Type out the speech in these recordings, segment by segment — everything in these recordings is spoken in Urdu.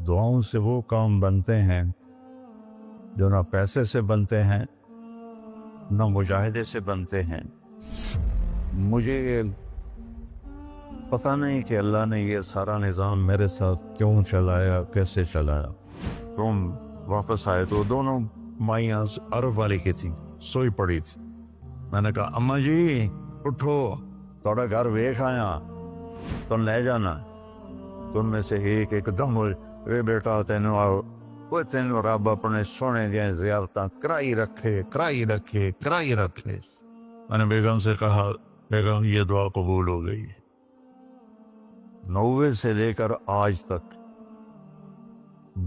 دعاؤں سے وہ کام بنتے ہیں جو نہ پیسے سے بنتے ہیں نہ مجاہدے سے بنتے ہیں۔ مجھے پتہ نہیں کہ اللہ نے یہ سارا نظام میرے ساتھ کیوں چلایا، کیسے چلایا۔ تم واپس آئے تو دونوں مائیاں عرب والی کی تھی، سوئی پڑی تھی۔ میں نے کہا اماں جی اٹھو، تھوڑا گھر ویکھ آیا، تم لے جانا۔ تم میں سے ایک دم اے بیٹا تینوں رب اپنے سونے دیا زیارتاں کرائی رکھے۔ میں نے بیگم سے کہا بیگم یہ دعا قبول ہو گئی۔ 90 سے لے کر آج تک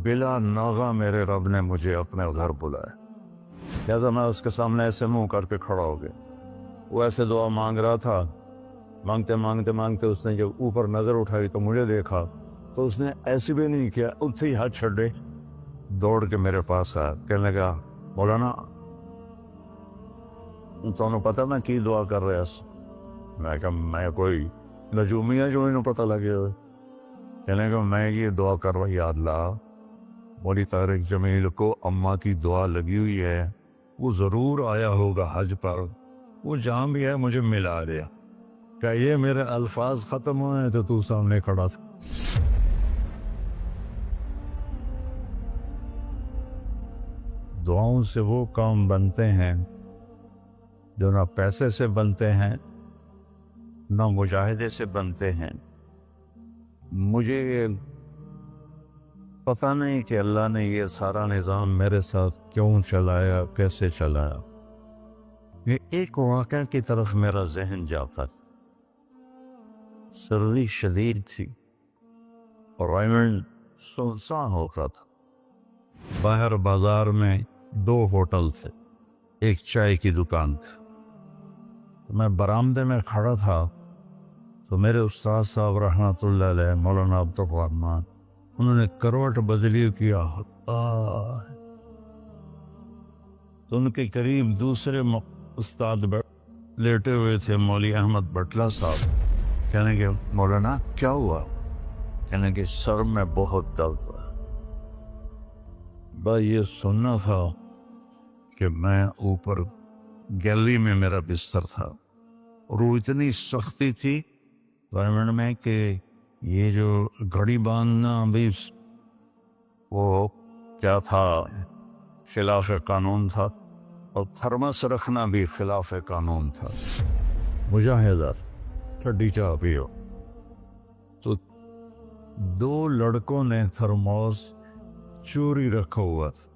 بلا ناغہ میرے رب نے مجھے اپنے گھر بلایا۔ لہذا میں اس کے سامنے ایسے منہ کر کے کھڑا ہو گیا۔ وہ ایسے دعا مانگ رہا تھا، مانگتے اس نے جب اوپر نظر اٹھائی تو مجھے دیکھا تو اس نے ایسے بھی نہیں کیا، اتھے ہی ہاتھ چھڑے دوڑ کے میرے پاس آیا، کہنے لگا مولانا تمہیں پتہ میں کی دعا کر رہا سی؟ میں کہا میں کوئی نجومی ہے جو انہوں پتہ لگے ہوئے؟ کہنے لگا میں یہ دعا کر رہا، یا اللہ مولی طارق جمیل کو اماں کی دعا لگی ہوئی ہے، وہ ضرور آیا ہوگا حج پر، وہ جہاں بھی ہے مجھے ملا دیا۔ کہ یہ میرے الفاظ ختم ہوئے تو سامنے کھڑا تھا۔ دعاؤں سے وہ کام بنتے ہیں جو نہ پیسے سے بنتے ہیں نہ مجاہدے سے بنتے ہیں۔ مجھے پتہ نہیں کہ اللہ نے یہ سارا نظام میرے ساتھ کیوں چلایا، کیسے چلایا۔ یہ ایک واقعہ کی طرف میرا ذہن جاتا تھا۔ سردی شدید تھی اور رائمنڈ سنسان ہوتا تھا۔ باہر بازار میں 2 ہوٹل تھے، ایک چائے کی دکان تھی۔ میں برآمدے میں کھڑا تھا تو میرے استاد صاحب رحمۃ اللہ علیہ مولانا عبدالرحمن، انہوں نے کروٹ بدلی کیا۔ تو ان کے قریب دوسرے استاد لیٹے ہوئے تھے، مولوی احمد بٹلہ صاحب۔ کہنے کہ مولانا کیا ہوا؟ کہنے کہ سر میں بہت درد ہے۔ بس یہ سننا تھا کہ میں اوپر گیلری میں میرا بستر تھا اور وہ اتنی سختی تھی گورنمنٹ میں کہ یہ جو گھڑی باندھنا بھی وہ کیا تھا، خلاف قانون تھا، اور تھرمس رکھنا بھی خلاف قانون تھا۔ مجاہدہ ٹھنڈی چاہ پیو۔ تو 2 لڑکوں نے تھرموس چوری رکھا ہوا تھا،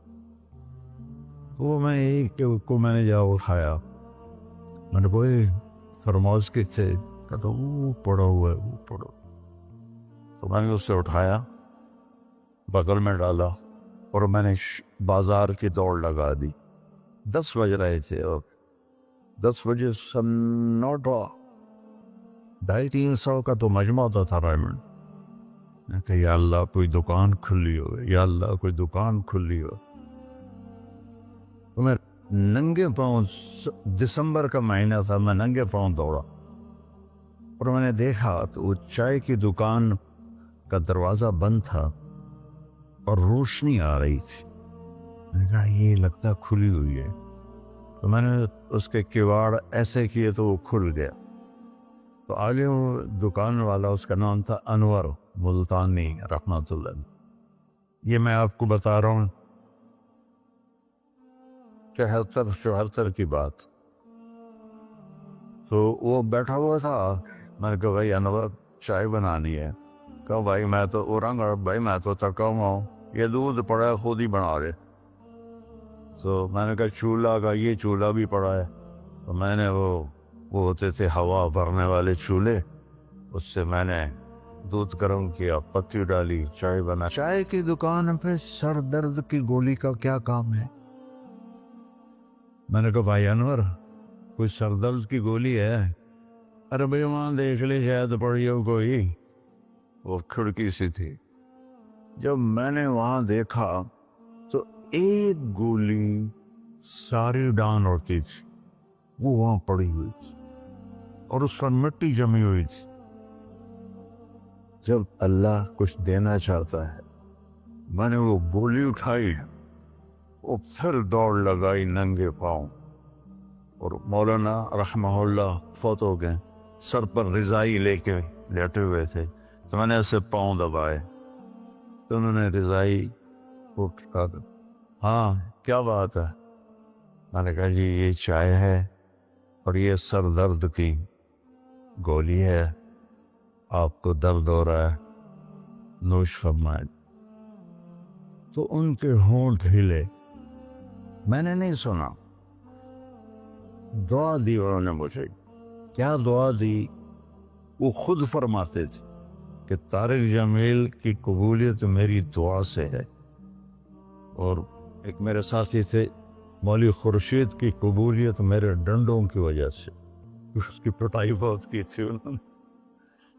وہ میں ایک کو میں نے جا اٹھایا، میں نے کوئی تھرموس کتنے؟ کہتا وہ پڑا ہوا ہے، وہ پڑا۔ تو میں نے اسے اٹھایا، بغل میں ڈالا اور میں نے بازار کی دوڑ لگا دی۔ 10 بج رہے تھے اور 10 بجے سنوٹا 250-300 کا تو مجمع ہوتا تھا رائمنڈ۔ میں کہا یا اللہ کوئی دکان کھلی ہو، یا اللہ کوئی دکان کھلی ہو۔ تو میں ننگے پاؤں، دسمبر کا مہینہ تھا، میں ننگے پاؤں دوڑا اور میں نے دیکھا تو وہ چائے کی دکان کا دروازہ بند تھا اور روشنی آ رہی تھی۔ میں نے کہا یہ لگتا کھلی ہوئی ہے، تو میں نے اس کے کواڑ ایسے کیے تو وہ کھل گیا۔ تو آگے وہ دکان والا، اس کا نام تھا انور ملتانی رحمۃ اللہ۔ یہ میں آپ کو بتا رہا ہوں 73-74 کی بات۔ تو وہ بیٹھا ہوا تھا، میں نے کہا بھائی انور چائے بنانی ہے۔ کہا بھائی میں تو بھائی میں تو تھکا ہوا ہوں، یہ دودھ پڑا ہے خود ہی بنا لے۔ تو میں نے کہا چولہا کا، یہ چولہا بھی پڑا ہے۔ تو میں نے وہ ہوتے تھے ہوا بھرنے والے چولہے، اس سے میں نے دودھ گرم کیا، پتی ڈالی، چائے بنا۔ چائے کی دکان پہ سر درد کی گولی کا کیا کام ہے؟ میں نے کہا بھائی انور کوئی سر درد کی گولی ہے؟ ارے بھائی وہاں دیکھ لے شاید پڑی ہو کوئی، وہ کھڑکی سی تھی۔ جب میں نے وہاں دیکھا تو ایک گولی ساری ڈان ہوتی تھی، وہ وہاں پڑی ہوئی تھی اور اس پر مٹی جمی ہوئی تھی۔ جب اللہ کچھ دینا چاہتا ہے میں نے وہ گولی اٹھائی، وہ پھر دوڑ لگائی ننگے پاؤں، اور مولانا رحمہ اللہ فوت ہو گئے، سر پر رضائی لے کے لیٹے ہوئے تھے، تو میں نے ایسے پاؤں دبائے تو انہوں نے رضائی اٹھا کر، ہاں کیا بات ہے؟ میں نے کہا جی یہ چائے ہے اور یہ سر درد کی گولی ہے، آپ کو درد ہو رہا ہے، نوش فرمائے۔ تو ان کے ہونٹ ہلے، میں نے نہیں سنا، دعا دی انہوں نے مجھے۔ کیا دعا دی؟ وہ خود فرماتے تھے کہ طارق جمیل کی قبولیت میری دعا سے ہے، اور ایک میرے ساتھی تھے مولوی خورشید کی قبولیت میرے ڈنڈوں کی وجہ سے، اس کی پٹائی بہت کی تھی انہوں نے،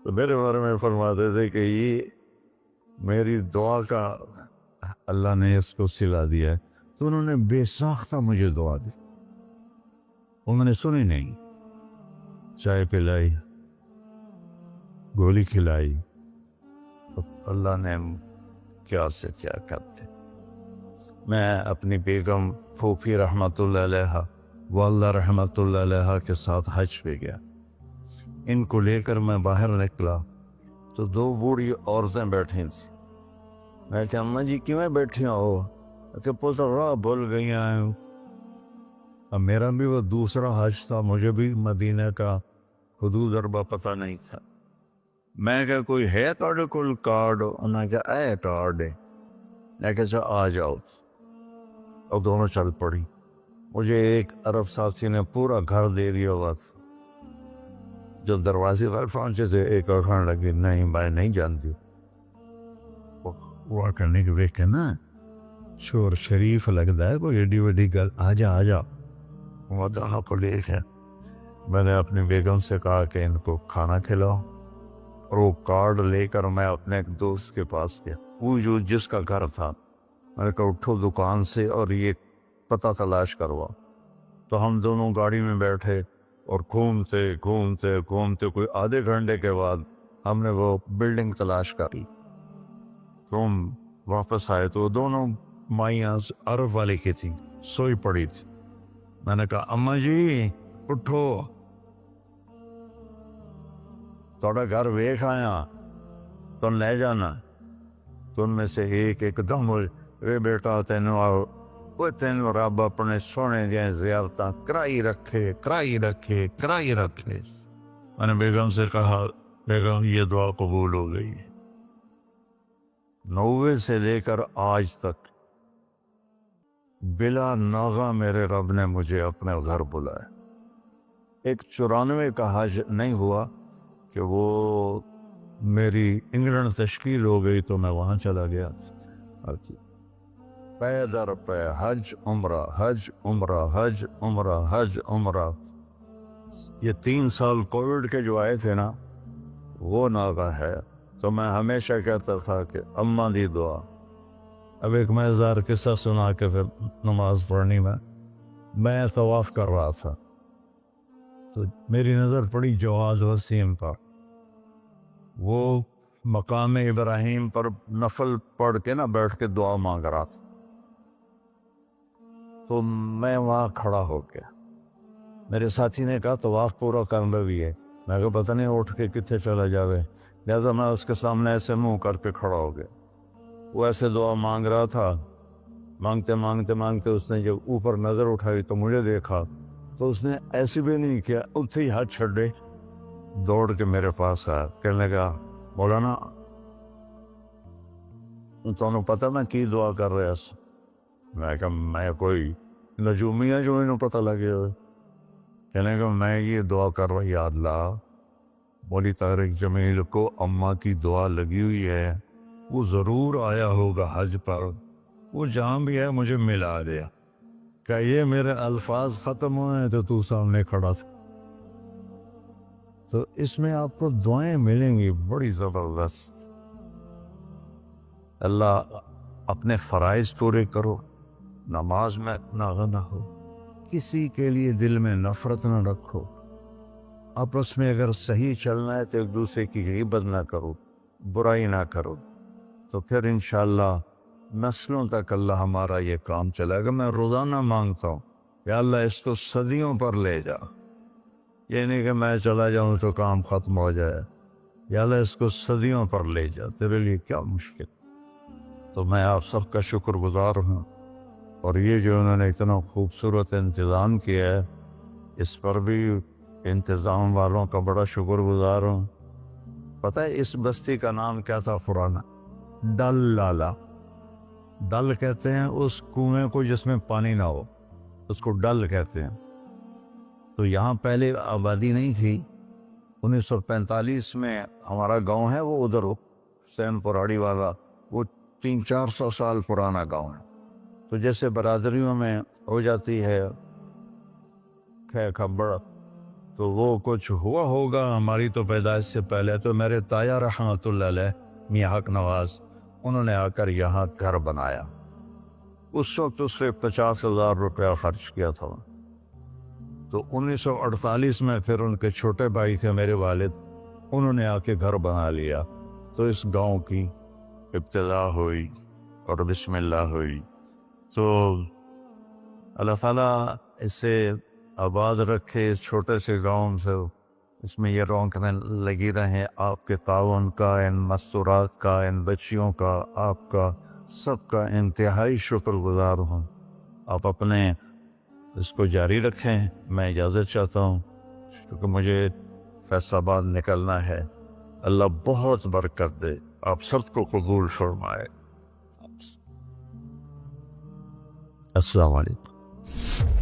تو میرے بارے میں فرماتے تھے کہ یہ میری دعا کا اللہ نے اس کو سلا دیا ہے۔ تو انہوں نے بے ساختہ مجھے دعا دی، وہ میں نے سنی نہیں، چائے پلائی، گولی کھلائی، تو اللہ نے کیا سے کیا کرتے۔ میں اپنی بیگم پھوپھی رحمۃ اللہ علیہ، والدہ رحمۃ اللہ علیہ کے ساتھ حج پہ گیا، ان کو لے کر میں باہر نکلا تو دو بوڑھی عورتیں بیٹھی تھیں۔ میں کہ اماں جی کیوں بیٹھی ہو؟ کہ پوتا راہ بھول گئی ہیں۔ اب میرا بھی وہ دوسرا حج تھا، مجھے بھی مدینہ کا حدود اربع پتہ نہیں تھا۔ میں کہ کوئی ہے تھوڑے کول کارڈ؟ انہوں نے کہا اے کارڈ ہے۔ میں کہ اچھا آ جاؤ، اور دونوں چل پڑی۔ مجھے ایک عرب ساتھی نے پورا گھر دے دیا ہوا تھا۔ جو دروازے پر پہنچے تھے ایک اور کھانے لگی، نہیں میں نہیں جانتی، وہ کرنے کے دیکھ کے نا شور شریف لگتا ہے، کوئی ایڈی وڈی گل، آ جا آ جا۔ وہ دہا کو لے کے میں نے اپنی بیگم سے کہا کہ ان کو کھانا کھلاؤ، اور وہ کارڈ لے کر میں اپنے ایک دوست کے پاس گیا، وہ جو جس کا گھر تھا۔ میں نے کہا اٹھو دکان سے اور یہ پتہ تلاش کروا۔ تو ہم دونوں گاڑی میں بیٹھے اور گھومتے گھومتے گھومتے کوئی آدھے گھنٹے کے بعد ہم نے وہ بلڈنگ تلاش کر لی۔ تو ہم واپس آئے تو دونوں مائیاں عرب والے کی تھیں، سوئی پڑی تھی۔ میں نے کہا اماں جی اٹھو، تھوڑا گھر ویکھ آیا، تم لے جانا۔ تو ان میں سے ایک دم اے بیٹا تینوں رب اپنے سونے دیا زیارتاں کرائی رکھے۔ میں نے بیگم سے کہا بیگم یہ دعا قبول ہو گئی۔ 90 سے لے کر آج تک بلا ناغہ میرے رب نے مجھے اپنے گھر بلایا۔ ایک 94 کا حج نہیں ہوا کہ وہ میری انگلینڈ تشکیل ہو گئی تو میں وہاں چلا گیا، پے در پے حج عمرہ حج عمرہ حج عمرہ حج عمرہ۔ یہ 3 سال کووڈ کے جو آئے تھے نا، وہ ناغہ ہے۔ تو میں ہمیشہ کہتا تھا کہ اماں دی دعا۔ اب ایک مزیدار قصہ سنا کے پھر نماز پڑھنی میں طواف کر رہا تھا تو میری نظر پڑی جواز وسیم پر، وہ مقام ابراہیم پر نفل پڑھ کے نا بیٹھ کے دعا مانگ رہا تھا۔ تو میں وہاں کھڑا ہو گیا، میرے ساتھی نے کہا طواف پورا کرنا بھی ہے۔ میں کہا پتہ نہیں اٹھ کے کتنے چلا جاوے، لہٰذا میں اس کے سامنے ایسے منہ کر کے کھڑا ہو گیا۔ وہ ایسے دعا مانگ رہا تھا، مانگتے اس نے جب اوپر نظر اٹھائی تو مجھے دیکھا، تو اس نے ایسے بھی نہیں کیا، اتنے ہی ہاتھ چھڑے دوڑ کے میرے پاس آیا، کہنے لگا مولانا تمہیں پتہ میں کی دعا کر رہا ہوں؟ میں کہا میں کوئی نجومیہ جو انہوں پتہ لگے ہوئے۔ کہنے لگا میں یہ دعا کر رہا، یا اللہ مولی طارق جمیل کو اماں کی دعا لگی ہوئی ہے، وہ ضرور آیا ہوگا حج پر، وہ جہاں بھی ہے مجھے ملا دیا۔ کہ یہ میرے الفاظ ختم ہوئے تو تو سامنے کھڑا تھا۔ تو اس میں آپ کو دعائیں ملیں گی بڑی زبردست۔ اللہ اپنے فرائض پورے کرو، نماز میں ناغہ نہ ہو، کسی کے لیے دل میں نفرت نہ رکھو، آپس میں اگر صحیح چلنا ہے تو ایک دوسرے کی غیبت نہ کرو، برائی نہ کرو، تو پھر انشاءاللہ نسلوں تک اللہ ہمارا یہ کام چلے گا. میں روزانہ مانگتا ہوں یا اللہ اس کو صدیوں پر لے جا. یہ نہیں کہ میں چلا جاؤں تو کام ختم ہو جائے. یا اللہ اس کو صدیوں پر لے جا, تیرے لیے کیا مشکل. تو میں آپ سب کا شکر گزار ہوں, اور یہ جو انہوں نے اتنا خوبصورت انتظام کیا ہے اس پر بھی انتظام والوں کا بڑا شکر گزار ہوں. پتہ ہے اس بستی کا نام کیا تھا پرانا؟ ڈل لالا. ڈل کہتے ہیں اس کنویں کو جس میں پانی نہ ہو, اس کو ڈل کہتے ہیں. تو یہاں پہلے آبادی نہیں تھی. 1945 میں ہمارا گاؤں ہے وہ ادھر حسین پراڑی والا, وہ 300-400 سال پرانا گاؤں ہے. تو جیسے برادریوں میں ہو جاتی ہے خبر, تو وہ کچھ ہوا ہوگا ہماری تو پیدائش سے پہلے. تو میرے تایا رحمۃ اللہ علیہ میاں حق نواز, انہوں نے آ کر یہاں گھر بنایا. اس وقت اس سے 50,000 روپیہ خرچ کیا تھا. تو 1948 میں پھر ان کے چھوٹے بھائی تھے میرے والد, انہوں نے آ کے گھر بنا لیا. تو اس گاؤں کی ابتدا ہوئی اور بسم اللہ ہوئی. تو اللہ تعالیٰ اسے آباد رکھے اس چھوٹے سے گاؤں سے, اس میں یہ رونقیں لگی رہیں. آپ کے تعاون کا, ان مستورات کا, ان بچیوں کا, آپ کا سب کا انتہائی شکر گزار ہوں. آپ اپنے اس کو جاری رکھیں. میں اجازت چاہتا ہوں کیونکہ مجھے فیصل آباد نکلنا ہے. اللہ بہت برکت دے, آپ سب کو قبول فرمائے. السلام علیکم.